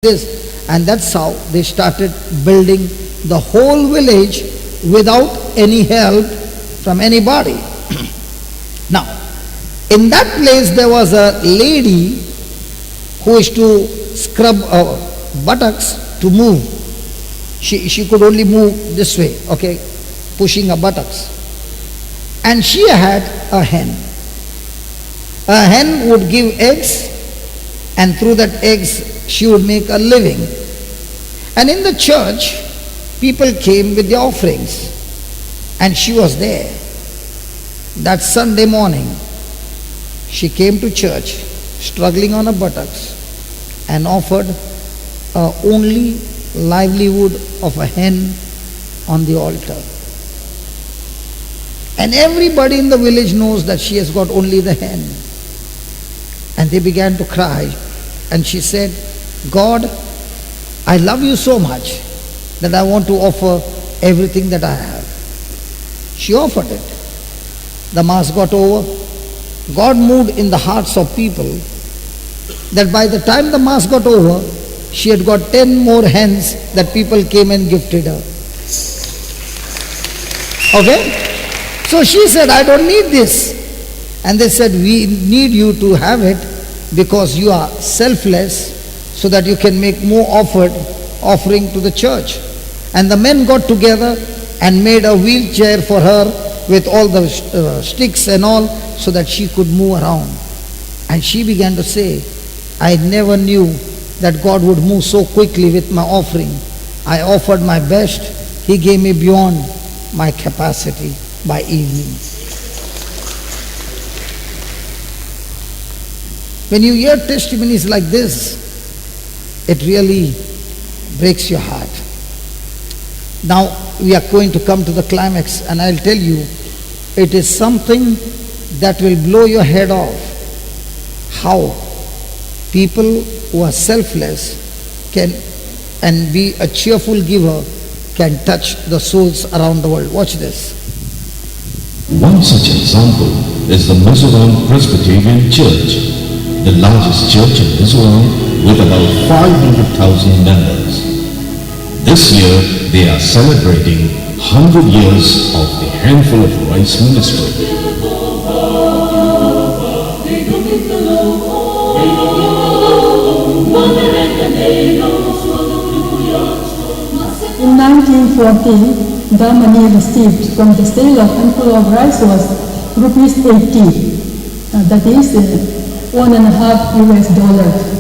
this, and that's how they started building the whole village without any help from anybody. Now, in that place there was a lady who used to scrub buttocks to move. She could only move this way, okay, pushing her buttocks. And she had a hen. A hen would give eggs, and through that eggs she would make a living. And in the church, people came with their offerings, and she was there. That Sunday morning, she came to church, struggling on her buttocks, and offered only livelihood of a hen on the altar. And everybody in the village knows that she has got only the hen. And they began to cry. And she said, God, I love you so much that I want to offer everything that I have. She offered it. The mass got over. God moved in the hearts of people that by the time the mass got over, she had got 10 more hens that people came and gifted her. Okay? So she said, I don't need this. And they said, we need you to have it because you are selfless so that you can make more offering to the church. And the men got together and made a wheelchair for her with all the sticks and all so that she could move around. And she began to say, I never knew that God would move so quickly with my offering. I offered my best. He gave me beyond my capacity by evening. When you hear testimonies like this, it really breaks your heart. Now we are going to come to the climax, and I'll tell you, it is something that will blow your head off. How people who are selfless can and be a cheerful giver can touch the souls around the world. Watch this. One such example is the Mizoram Presbyterian Church, the largest church in Mizoram with about 500,000 members. This year they are celebrating 100 years of the Handful of Rice ministry. In 1914, the money received from the sale of handful of rice was rupees 80. That is $1.5 US.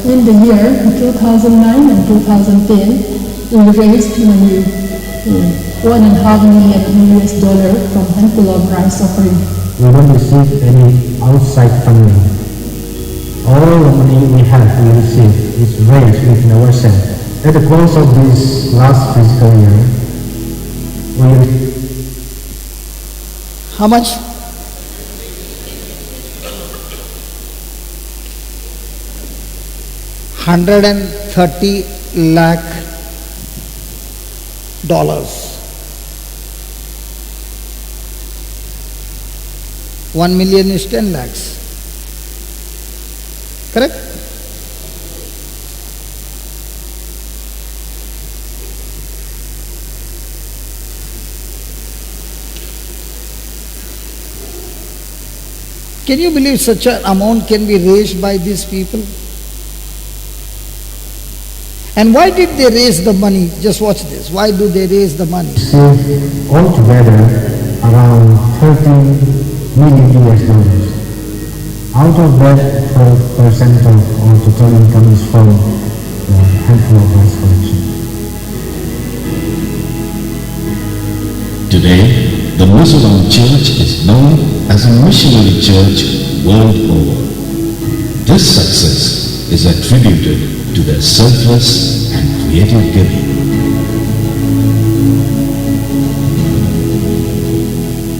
In the year 2009 and 2010, we raised money $1.5 million US from handful of rice offering. We don't receive any outside funding. All the money we have, we receive, is raised within ourselves. At the close of this last fiscal year, we... How much? $130 lakh. 1 million is 10 lakhs. Correct? Can you believe such an amount can be raised by these people? And why did they raise the money? Just watch this. Why do they raise the money? Altogether around 13 million US dollars. Out of that, 12% of our total income is from the handful of rice collection. Today, the Mizoram Church is known as a missionary church world over. This success is attributed to their selfless and creative giving.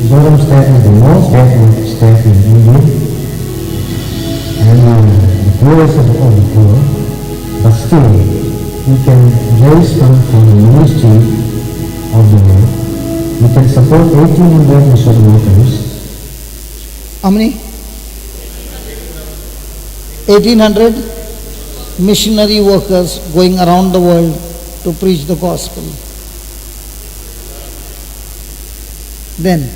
Mizoram state is the most backward state in India, and the poorest of the poor, but still we can raise funds from the Ministry of the world. We can support 1,800 mission workers. How many? 1,800? missionary workers going around the world to preach the gospel. Then,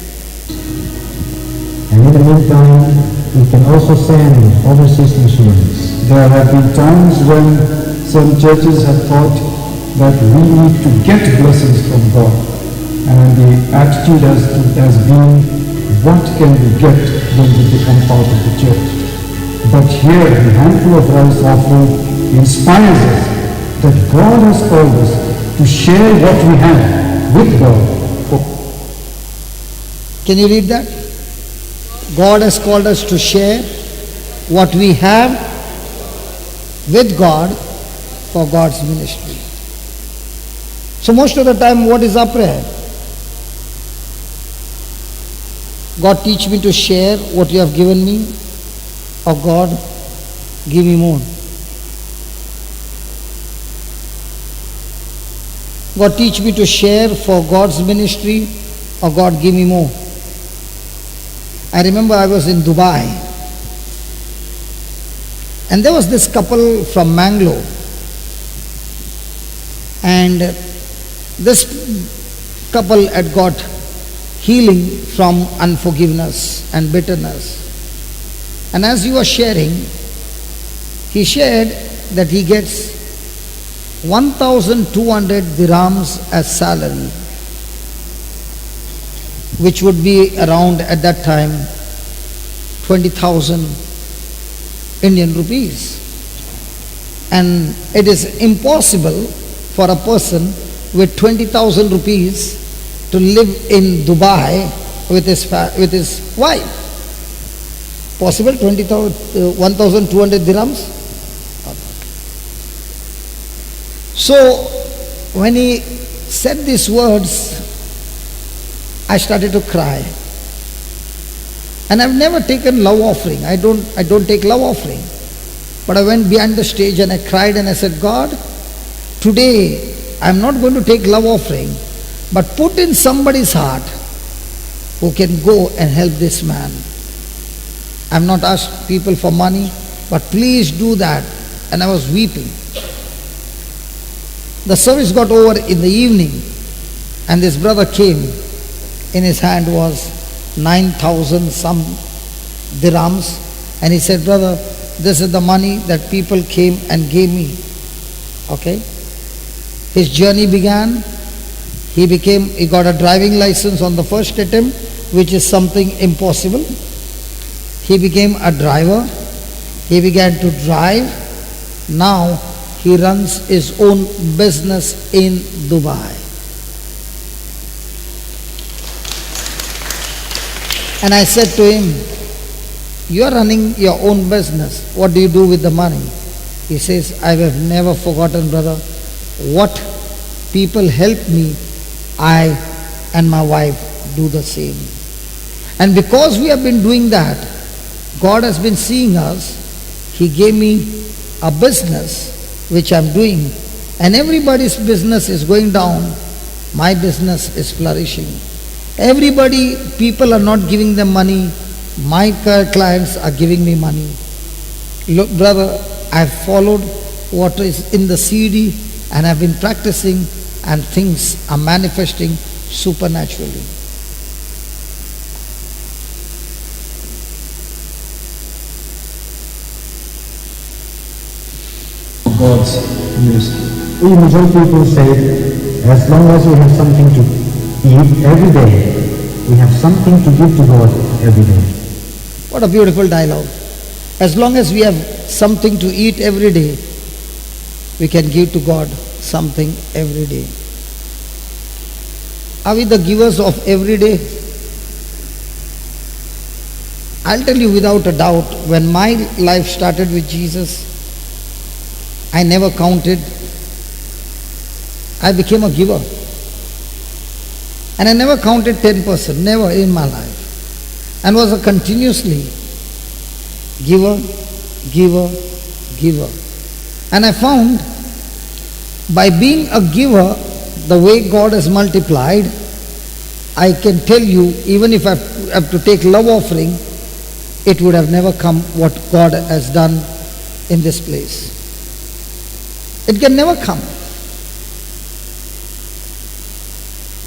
and in the meantime, we can also send overseas missionaries. There have been times when some churches have thought that we need to get blessings from God. And the attitude has been, what can we get when we become part of the church? But here, the handful of rice offering inspires us that God has called us to share what we have with God. Can you read that? God has called us to share what we have with God for God's ministry. So most of the time, what is our prayer? God, teach me to share what you have given me, or God, give me more. God, teach me to share for God's ministry, or God, give me more. I remember I was in Dubai, and there was this couple from Mangalore, and this couple had got healing from unforgiveness and bitterness. And as he was sharing, he shared that he gets 1,200 dirhams as salary, which would be around at that time 20,000 Indian rupees. And it is impossible for a person with 20,000 rupees to live in Dubai with his wife. Possible? 1,200 dirhams? So when he said these words, I started to cry. And I've never taken love offering. I don't take love offering. But I went behind the stage and I cried and I said, God, today I'm not going to take love offering, but put in somebody's heart who can go and help this man. I've not asked people for money, but please do that. And I was weeping. The service got over in the evening, and this brother came. In his hand was 9,000 some dirhams, and he said, brother, this is the money that people came and gave me. Okay? His journey began. He got a driving license on the first attempt, which is something impossible. He became a driver. He began to drive. Now he runs his own business in Dubai. And I said to him, you are running your own business. What do you do with the money? He says, I have never forgotten, brother, what people help me, I and my wife do the same. And because we have been doing that, God has been seeing us. He gave me a business which I'm doing, and everybody's business is going down. My business is flourishing. People are not giving them money. My clients are giving me money. Look, brother, I've followed what is in the CD and I've been practicing, and things are manifesting supernaturally. God's ministry. We majority people say, as long as we have something to eat every day, we have something to give to God every day. What a beautiful dialogue. As long as we have something to eat every day, we can give to God something every day. Are we the givers of every day? I'll tell you without a doubt, when my life started with Jesus, I never counted. I became a giver. And I never counted 10%, never in my life. And was a continuously giver. And I found by being a giver, the way God has multiplied, I can tell you, even if I have to take love offering, it would have never come what God has done in this place. It can never come.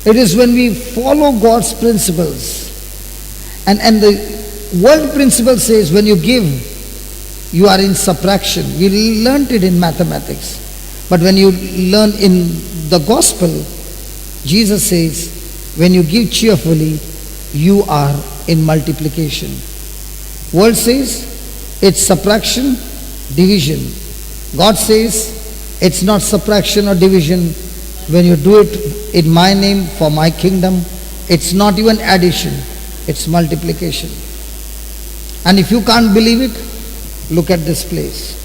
It is when we follow God's principles. And the world principle says when you give, you are in subtraction. We learned it in mathematics. But when you learn in the gospel, Jesus says, when you give cheerfully, you are in multiplication. World says it's subtraction, division. God says it's not subtraction or division. When you do it in my name for my kingdom, it's not even addition, it's multiplication. And if you can't believe it, look at this place.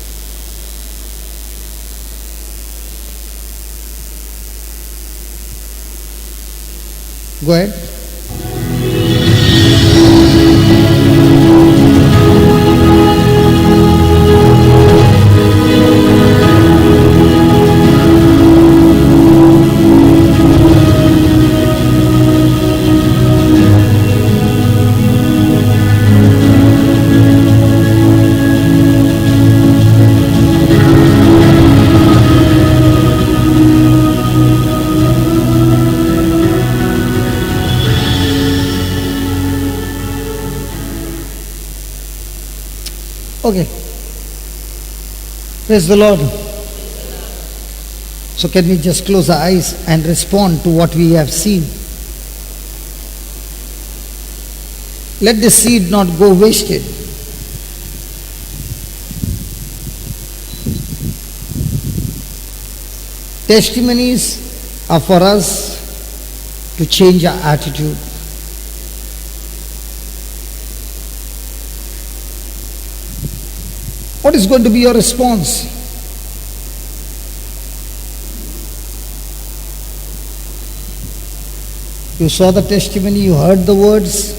Go ahead. Okay. Praise the Lord. So can we just close our eyes and respond to what we have seen? Let the seed not go wasted. Testimonies are for us to change our attitude. What is going to be your response? You saw the testimony, you heard the words.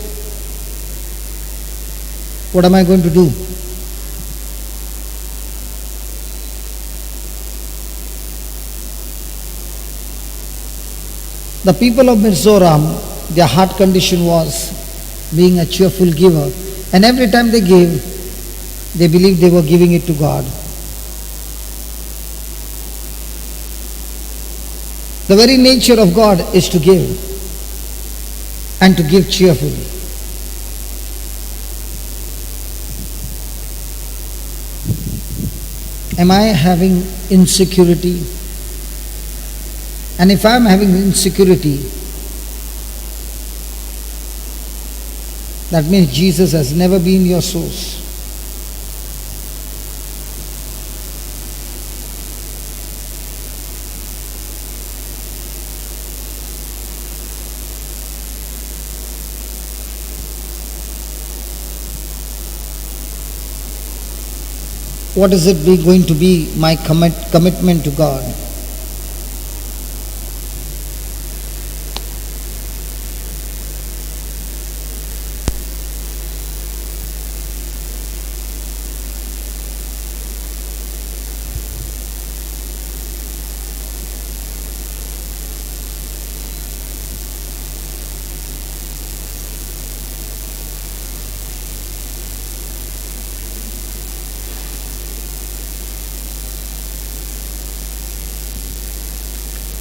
What am I going to do? The people of Mizoram, their heart condition was being a cheerful giver. And every time they gave, they believed they were giving it to God. The very nature of God is to give and to give cheerfully. Am I having insecurity? And if I am having insecurity, that means Jesus has never been your source. What is it going to be my commitment to God?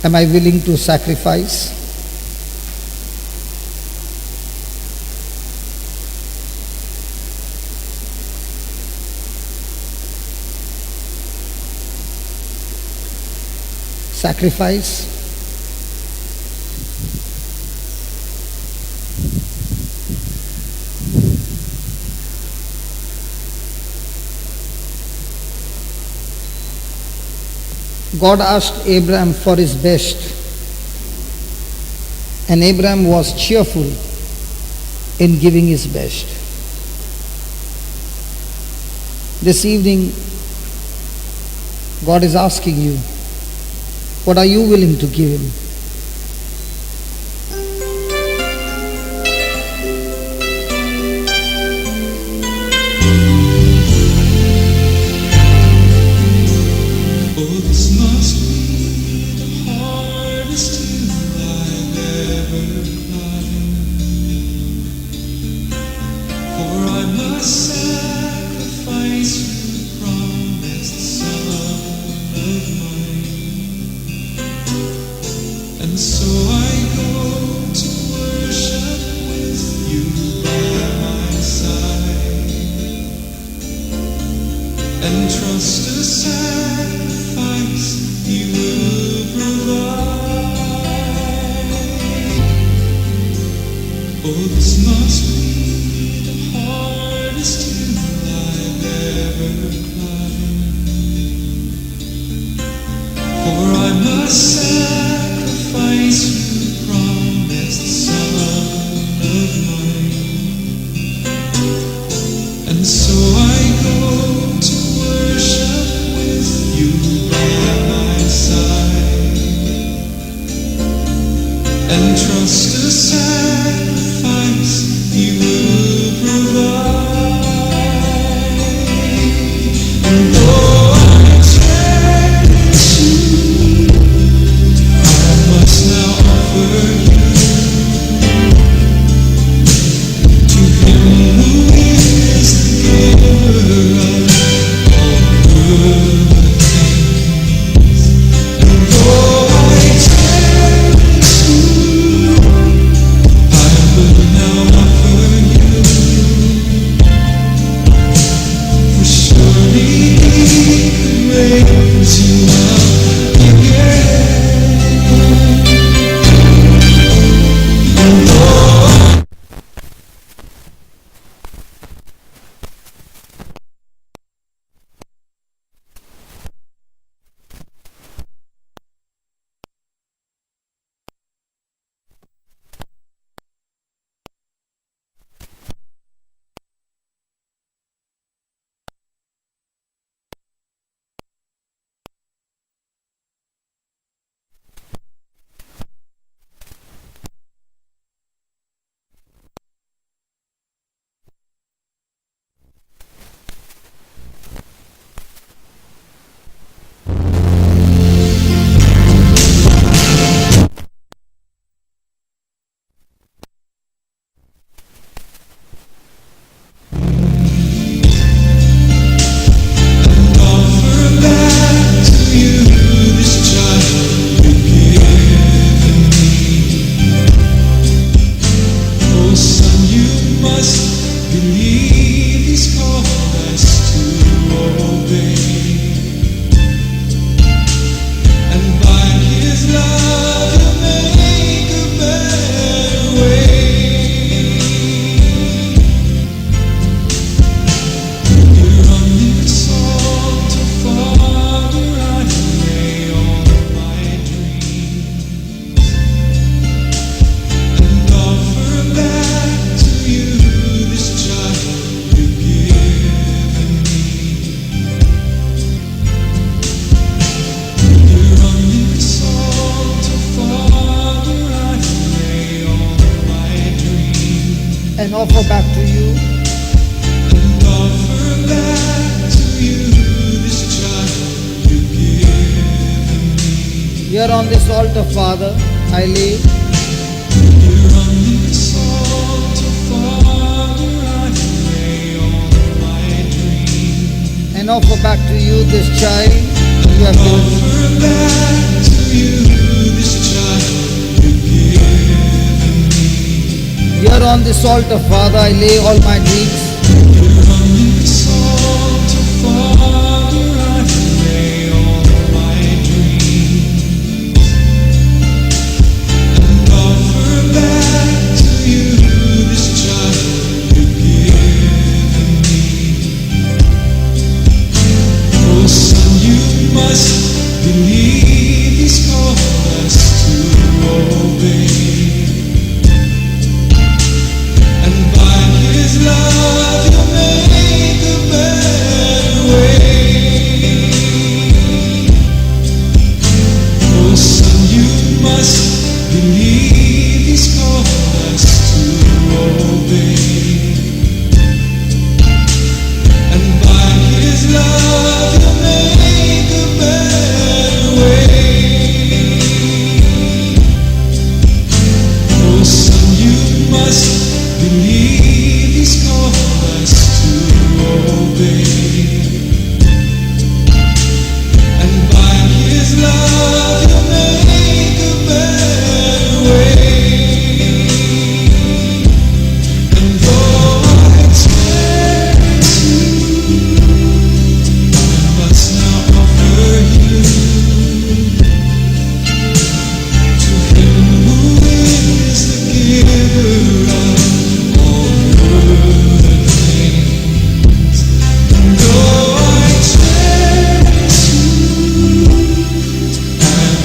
Am I willing to sacrifice? Sacrifice? God asked Abraham for his best, and Abraham was cheerful in giving his best. This evening, God is asking you, what are you willing to give Him? Sacrifice you promised, Son of mine. I must sacrifice you, promised son of mine. And so I go to worship with you by my side, and trust a sacrifice you will provide. And though I cherish you, I must now offer you to him who is the giver of all good things. And though I cherish you, I will now offer you, for surely he could raise you up again. And though offer back to you this child you've given me. Oh son, you must believe he's called us to obey, and by his love he'll make a better way. Here on this altar, Father, I lay all my dreams, and offer back to you this child you've given me. Here on this altar, Father, I lay all my dreams, and offer back to you and offer back to you this child you've given me. here on this altar, Father, I lay Here on this altar, Father, I lay all my dreams, and offer back to you this child you have given me. offer back to you this child you've given me. Here on this altar, Father, I lay all my dreams, Here on this altar, Father, I lay all my dreams, and offer back to you this child you've given me. Oh son, you must believe he's called us to obey, and by his love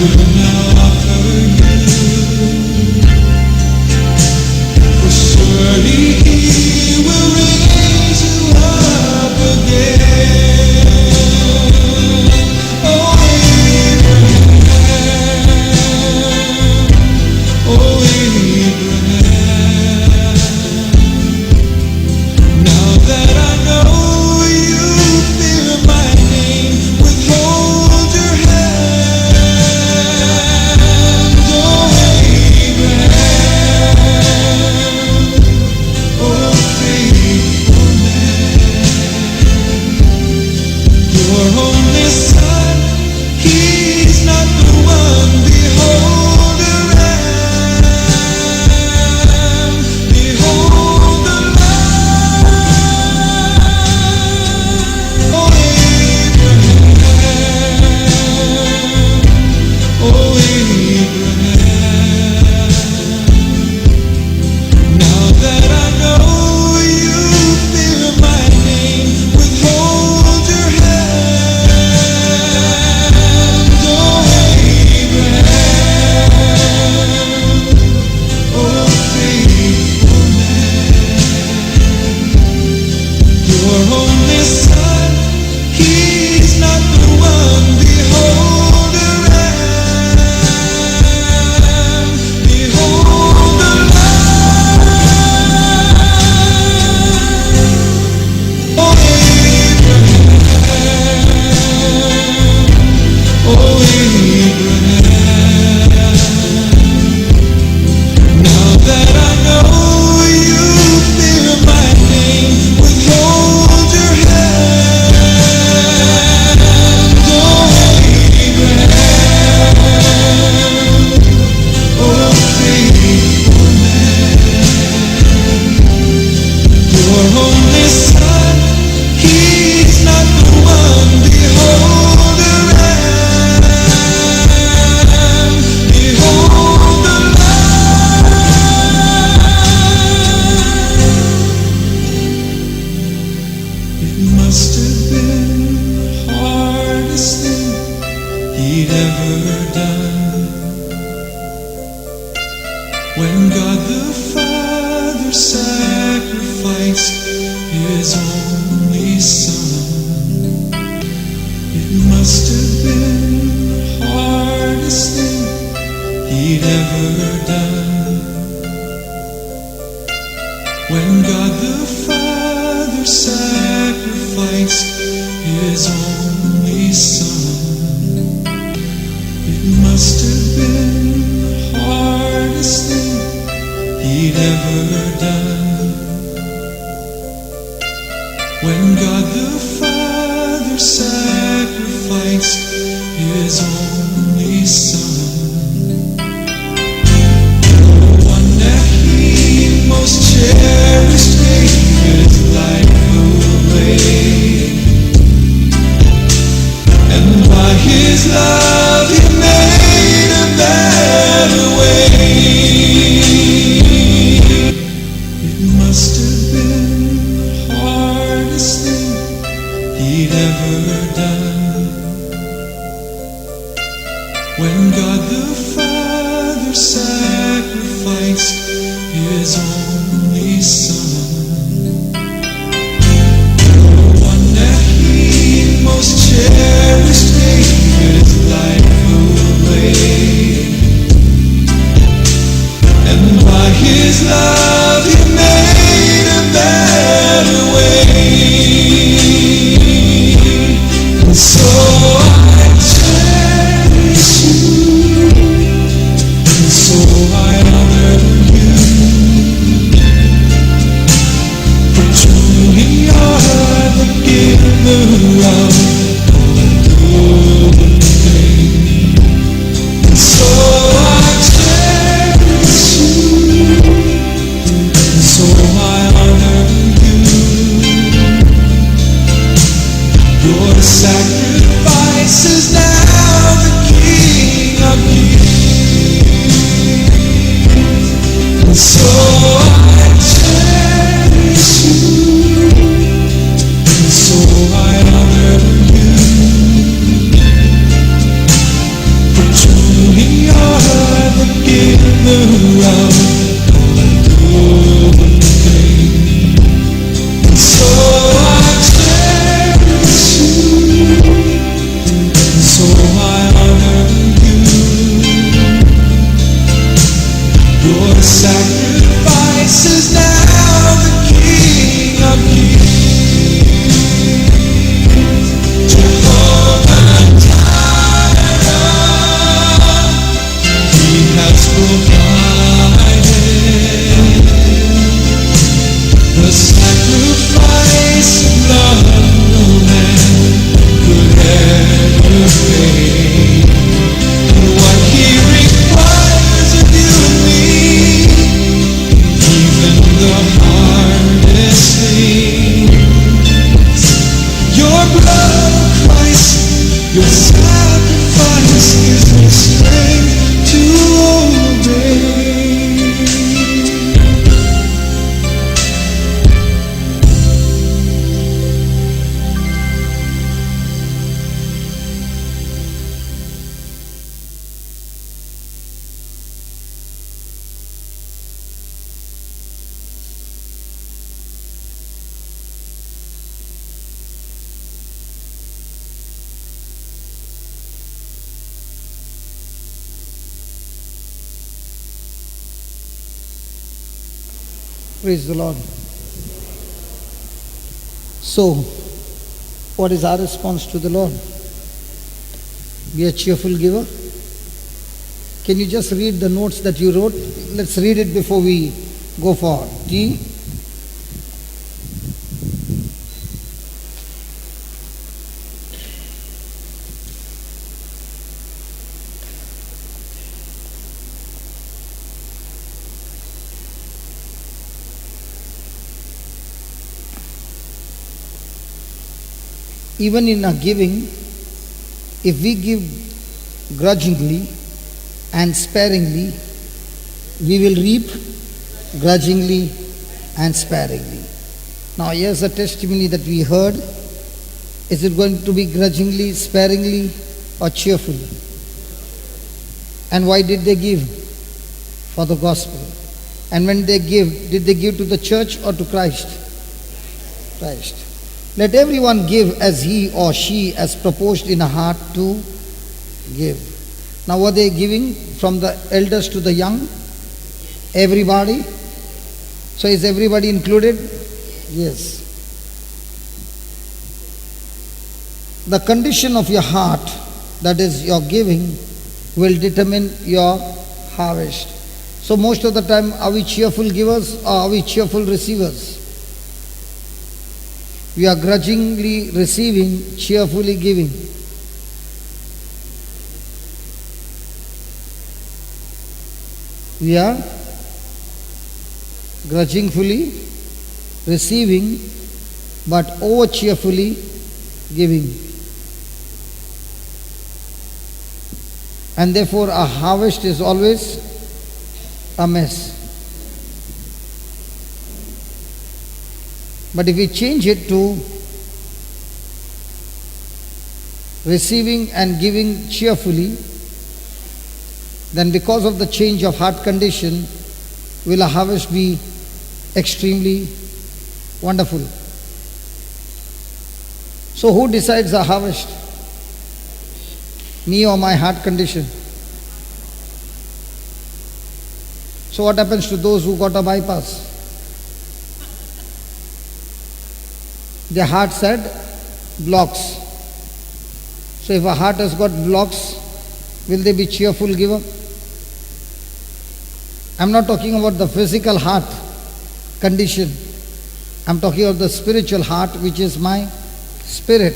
will now offer you, for surely He will raise you up again. Oh Abraham, oh Abraham, now that I know you fear my name, withhold your hand. Oh Abraham, oh faithful man, your only son, he's not the one. Behold the Lamb, behold the Lamb. Oh Abraham, oh Abraham, now that I know you fear my name, withhold your hand. Oh Abraham, oh faithful man, your only son, he's not the one. Behold the Lamb, behold the Lamb. Oh Abraham, oh Abraham, now that I know you fear my name, withhold your hand. Oh Abraham, oh faithful man, your only son, he's not the one. Behold the Lamb, behold the Lamb. It must have been the hardest thing he'd ever done, when God the Father sacrificed His only Son. It must have been the hardest thing he'd ever done, when God the Father sacrificed His only Son. It must have been the hardest thing he'd ever done, when God the Father sacrificed His only Son. The one that He most cherished gave His life away, and by His love He made a better way. It must have been the hardest thing he'd ever done, when God the Father sacrificed His only Son. The one that He most cherished gave His life away, and by His love He made a better way. And so I cherish you, and so I honor you, giver of good things. And so I cherish you, and so I honor you. Your sacrifice is now the King of Kings. Jehovah Jireh, He has provided the sacrifice of love no man could ever pay. And what He requires of you and me, even the hardest things. Your blood, Christ, your sacrifice gives me strength to obey. Praise the Lord. So, what is our response to the Lord? Be a cheerful giver. Can you just read the notes that you wrote? Let's read it before we go forward. G. Even in our giving, if we give grudgingly and sparingly, we will reap grudgingly and sparingly. Now here's a testimony that we heard. Is it going to be grudgingly, sparingly, or cheerfully? And why did they give? For the gospel. And when they give, did they give to the church or to Christ? Christ. Let everyone give as he or she has proposed in a heart to give. Now were they giving from the elders to the young? Everybody? So is everybody included? Yes. The condition of your heart, that is your giving, will determine your harvest. So most of the time, are we cheerful givers or are we cheerful receivers? We are grudgingly receiving, cheerfully giving. We are grudgingly receiving, but over cheerfully giving. And therefore our harvest is always a mess. But if we change it to receiving and giving cheerfully, then because of the change of heart condition, will our harvest be extremely wonderful. So who decides our harvest? Me or my heart condition? So what happens to those who got a bypass? Their hearts had blocks. So if a heart has got blocks, will they be cheerful giver? I'm not talking about the physical heart condition. I'm talking about the spiritual heart, which is my spirit.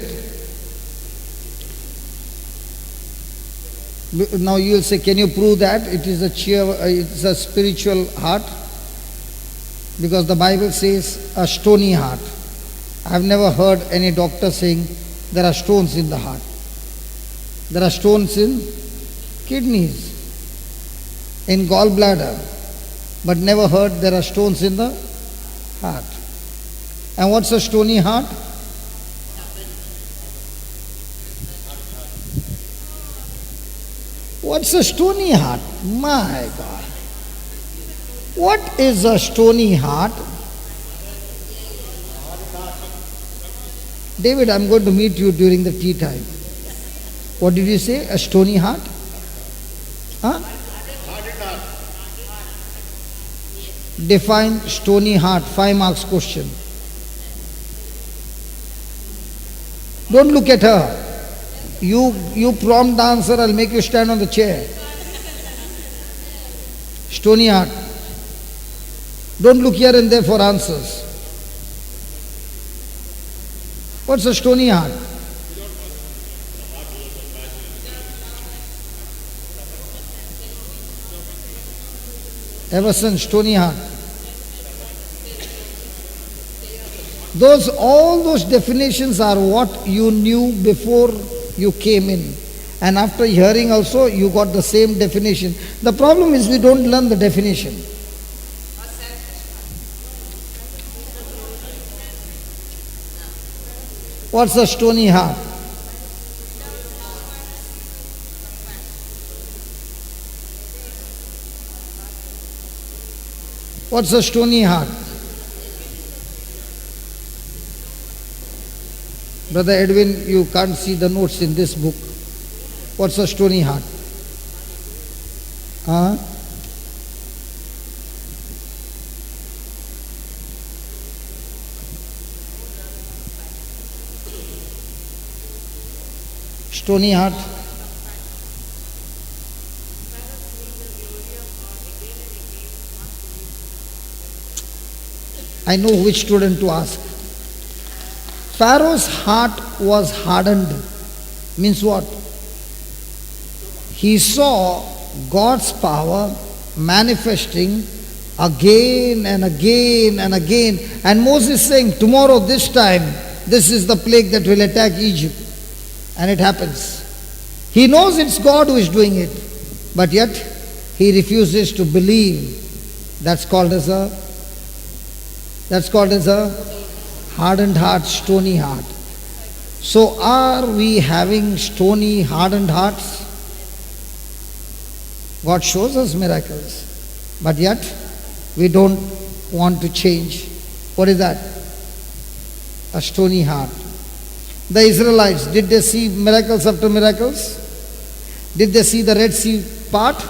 Now you will say, can you prove that it is it's a spiritual heart? Because the Bible says a stony heart. I've never heard any doctor saying there are stones in the heart. There are stones in kidneys, in gallbladder, but never heard there are stones in the heart. And what's a stony heart? What's a stony heart? My God. What is a stony heart? David, I'm going to meet you during the tea time. What did you say? A stony heart? Huh? Define stony heart. 5 marks question. Don't look at her. You prompt the answer, I'll make you stand on the chair. Stony heart. Don't look here and there for answers. What's a stony heart? Everson, stony heart. All those definitions are what you knew before you came in. And after hearing also, you got the same definition. The problem is we don't learn the definition. What's a stony heart? What's a stony heart? Brother Edwin, you can't see the notes in this book. What's a stony heart? Huh? Stony heart. I know which student to ask. Pharaoh's heart was hardened. Means what? He saw God's power manifesting again and again and again. And Moses saying, tomorrow this time, this is the plague that will attack Egypt. And it happens. He knows it's God who is doing it. But yet, he refuses to believe. That's called as a hardened heart, stony heart. So are we having stony, hardened hearts? God shows us miracles, but yet we don't want to change. What is that? A stony heart. The Israelites, did they see miracles after miracles? Did they see the Red Sea part?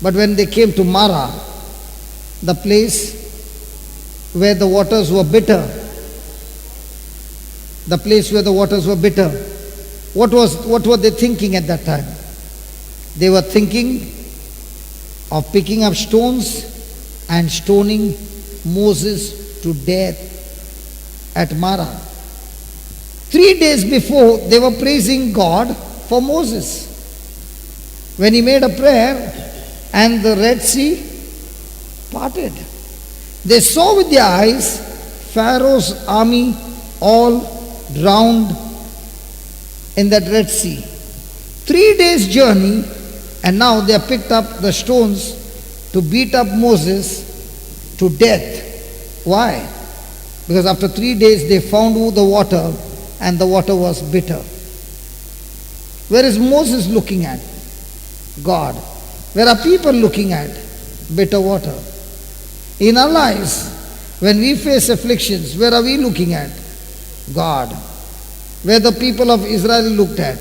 But when they came to Mara, the place where the waters were bitter, what were they thinking at that time? They were thinking of picking up stones and stoning Moses to death at Mara. 3 days before, they were praising God for Moses, when he made a prayer and the Red Sea parted. They saw with their eyes Pharaoh's army all drowned in that Red Sea. 3 days journey, and now they have picked up the stones to beat up Moses to death. Why? Because after 3 days they found the water, and the water was bitter. Where is Moses looking at? God. Where are people looking at? Bitter water. In our lives, when we face afflictions, where are we looking at? God. Where the people of Israel looked at?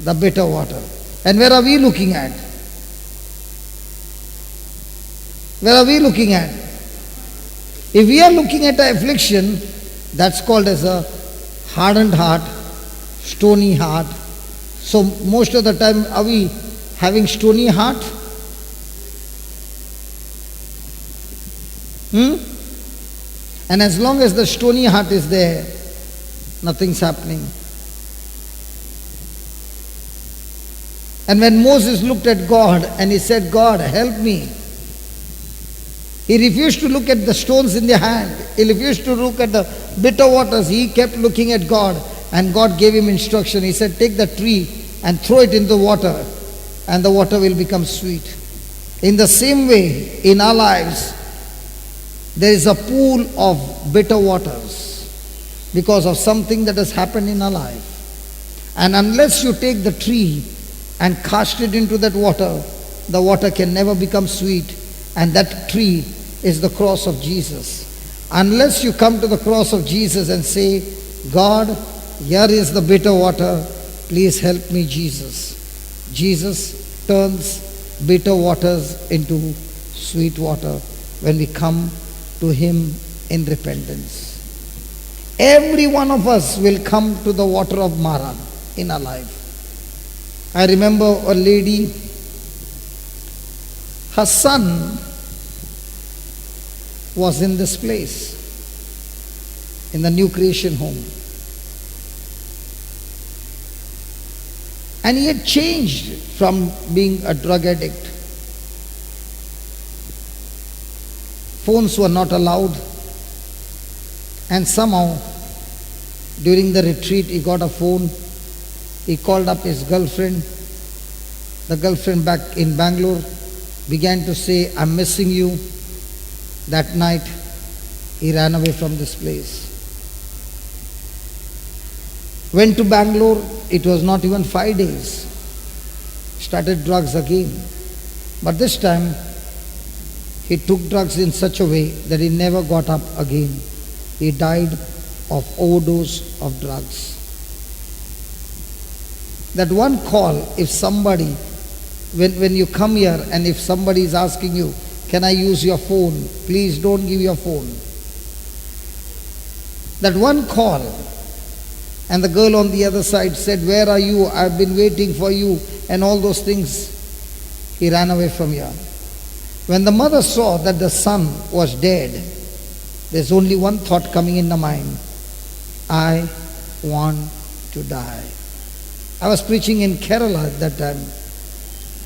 The bitter water. And where are we looking at? Where are we looking at? If we are looking at an affliction, that's called as a hardened heart, stony heart. So most of the time, are we having stony heart? And as long as the stony heart is there, nothing's happening. And when Moses looked at God and he said, God, help me. He refused to look at the stones in their hand. He refused to look at the bitter waters. He kept looking at God, and God gave him instruction. He said, take the tree and throw it in the water, and the water will become sweet. In the same way, in our lives, there is a pool of bitter waters because of something that has happened in our life. And unless you take the tree and cast it into that water, the water can never become sweet, and that tree is the cross of Jesus. Unless you come to the cross of Jesus and say, God, here is the bitter water, please help me, Jesus. Jesus turns bitter waters into sweet water when we come to Him in repentance. Every one of us will come to the water of Mara in our life. I remember a lady, her son was in this place, in the new creation home. And he had changed from being a drug addict. Phones were not allowed. And somehow, during the retreat, he got a phone. He called up his girlfriend. The girlfriend back in Bangalore began to say, I'm missing you. That night, he ran away from this place. Went to Bangalore, it was not even 5 days. Started drugs again. But this time, he took drugs in such a way that he never got up again. He died of overdose of drugs. That one call, if somebody, when you come here and if somebody is asking you, can I use your phone? Please don't give your phone. That one call, and the girl on the other side said, where are you? I've been waiting for you, and all those things. He ran away from here. When the mother saw that the son was dead, there's only one thought coming in the mind. I want to die. I was preaching in Kerala at that time.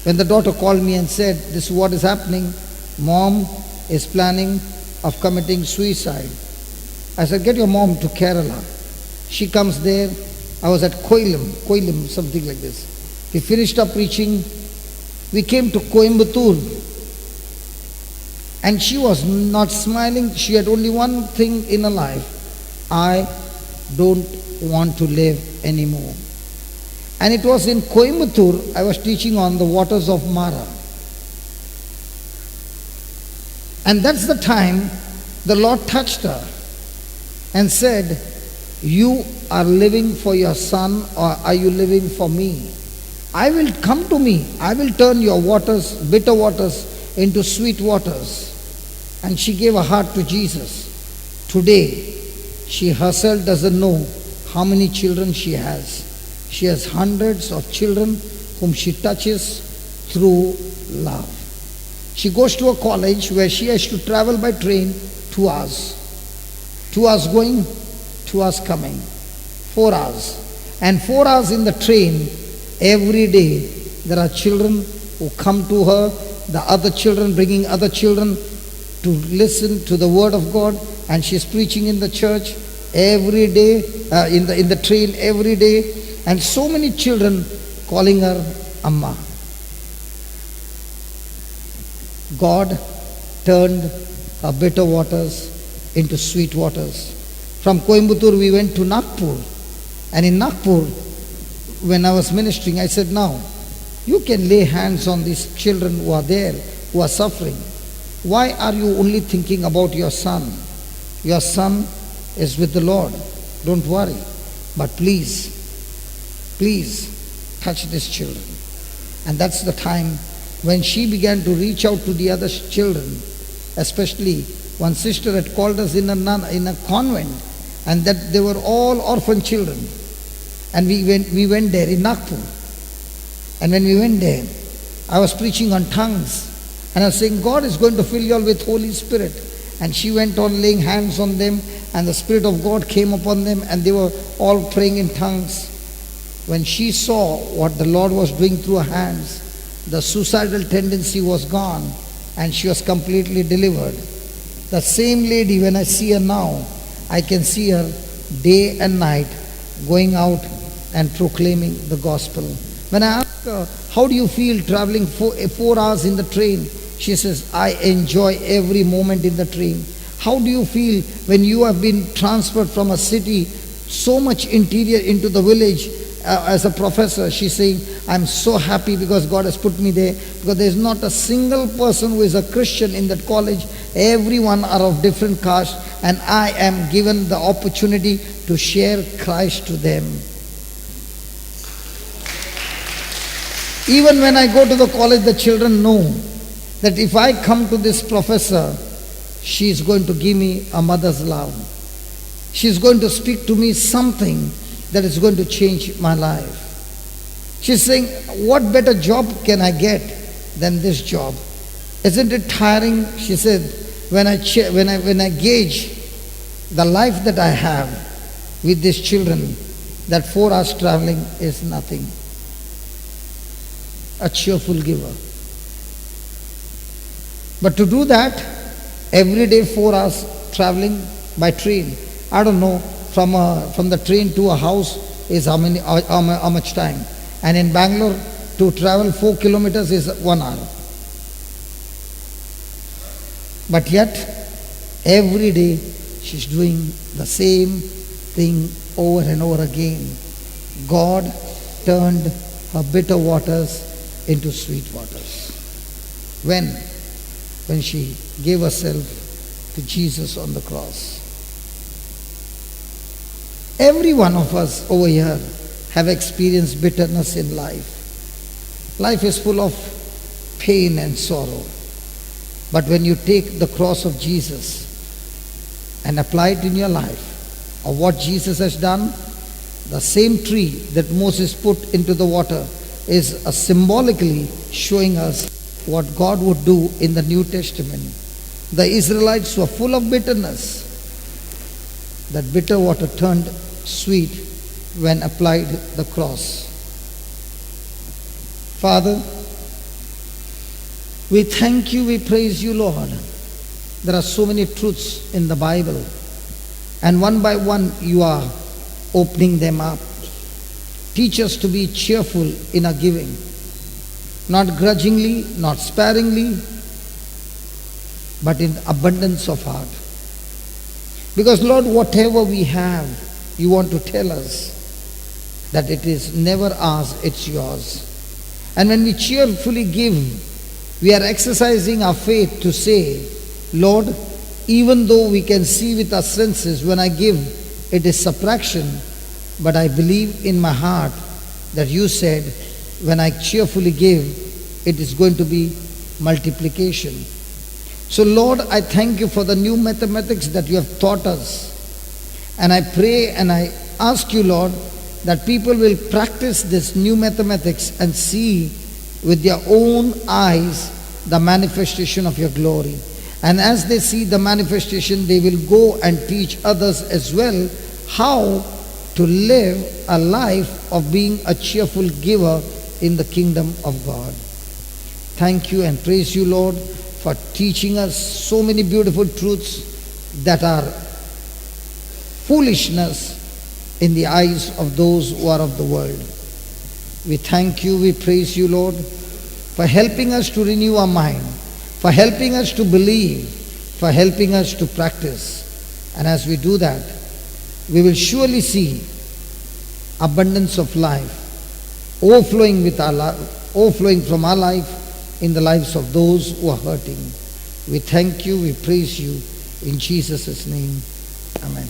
When the daughter called me and said, this is what is happening. Mom is planning of committing suicide. I said, get your mom to Kerala. She comes there. I was at Koilam, something like this. We finished up preaching. We came to Coimbatore. And she was not smiling. She had only one thing in her life. I don't want to live anymore. And it was in Coimbatore, I was teaching on the waters of Mara. And that's the time the Lord touched her and said, you are living for your son, or are you living for me? I will come to me. I will turn your waters, bitter waters, into sweet waters. And she gave her heart to Jesus. Today, she herself doesn't know how many children she has. She has hundreds of children whom she touches through love. She goes to a college where she has to travel by train 2 hours. 2 hours going, 2 hours coming. 4 hours. And 4 hours in the train, every day there are children who come to her, the other children bringing other children to listen to the word of God, and she's preaching in the church every day, in the train every day, and so many children calling her Amma. God turned her bitter waters into sweet waters. From Coimbatore we went to Nagpur, and in Nagpur, when I was ministering, I said, now you can lay hands on these children who are there, who are suffering. Why are you only thinking about your son? Your son is with the Lord. Don't worry. But please touch these children. And that's the time when she began to reach out to the other children. Especially one sister had called us in a convent, and that they were all orphan children. And we went there in Nagpur. And when we went there, I was preaching on tongues. And I was saying, God is going to fill you all with Holy Spirit. And she went on laying hands on them, and the Spirit of God came upon them, and they were all praying in tongues. When she saw what the Lord was doing through her hands, the suicidal tendency was gone, and she was completely delivered. The same lady, when I see her now, I can see her day and night going out and proclaiming the gospel. When I ask her, how do you feel traveling 4 hours in the train? She says, I enjoy every moment in the train. How do you feel when you have been transferred from a city so much interior into the village as a professor, she's saying, I'm so happy because God has put me there, because there's not a single person who is a Christian in that college. Everyone are of different caste, and I am given the opportunity to share Christ to them. Even when I go to the college, the children know that if I come to this professor, she is going to give me a mother's love. She is going to speak to me something that is going to change my life. She's saying, what better job can I get than this job? Isn't it tiring? She said, when I gauge the life that I have with these children, that 4 hours traveling is nothing. A cheerful giver. But to do that, every day 4 hours traveling by train, I don't know, from the train to a house is how much time. And in Bangalore, to travel 4 kilometers is 1 hour. But yet, every day she's doing the same thing over and over again. God turned her bitter waters into sweet waters. When she gave herself to Jesus on the cross. Every one of us over here have experienced bitterness in life. Life is full of pain and sorrow. But when you take the cross of Jesus and apply it in your life, of what Jesus has done, the same tree that Moses put into the water is symbolically showing us what God would do in the New Testament. The Israelites were full of bitterness. That bitter water turned sweet when applied the cross. Father, we thank you, we praise you, Lord. There are so many truths in the Bible, and one by one you are opening them up. Teach us to be cheerful in our giving, not grudgingly, not sparingly, but in abundance of heart. Because Lord, whatever we have, you want to tell us that it is never ours, it's yours. And when we cheerfully give, we are exercising our faith to say, Lord, even though we can see with our senses, when I give, it is subtraction, but I believe in my heart that you said, when I cheerfully give, it is going to be multiplication. So Lord, I thank you for the new mathematics that you have taught us. And I pray and I ask you, Lord, that people will practice this new mathematics and see with their own eyes the manifestation of your glory. And as they see the manifestation, they will go and teach others as well how to live a life of being a cheerful giver in the kingdom of God. Thank you and praise you, Lord, for teaching us so many beautiful truths that are foolishness in the eyes of those who are of the world. We thank you, we praise you, Lord, for helping us to renew our mind, for helping us to believe, for helping us to practice. And as we do that, we will surely see abundance of life overflowing from our life in the lives of those who are hurting. We thank you, we praise you in Jesus' name. Amen.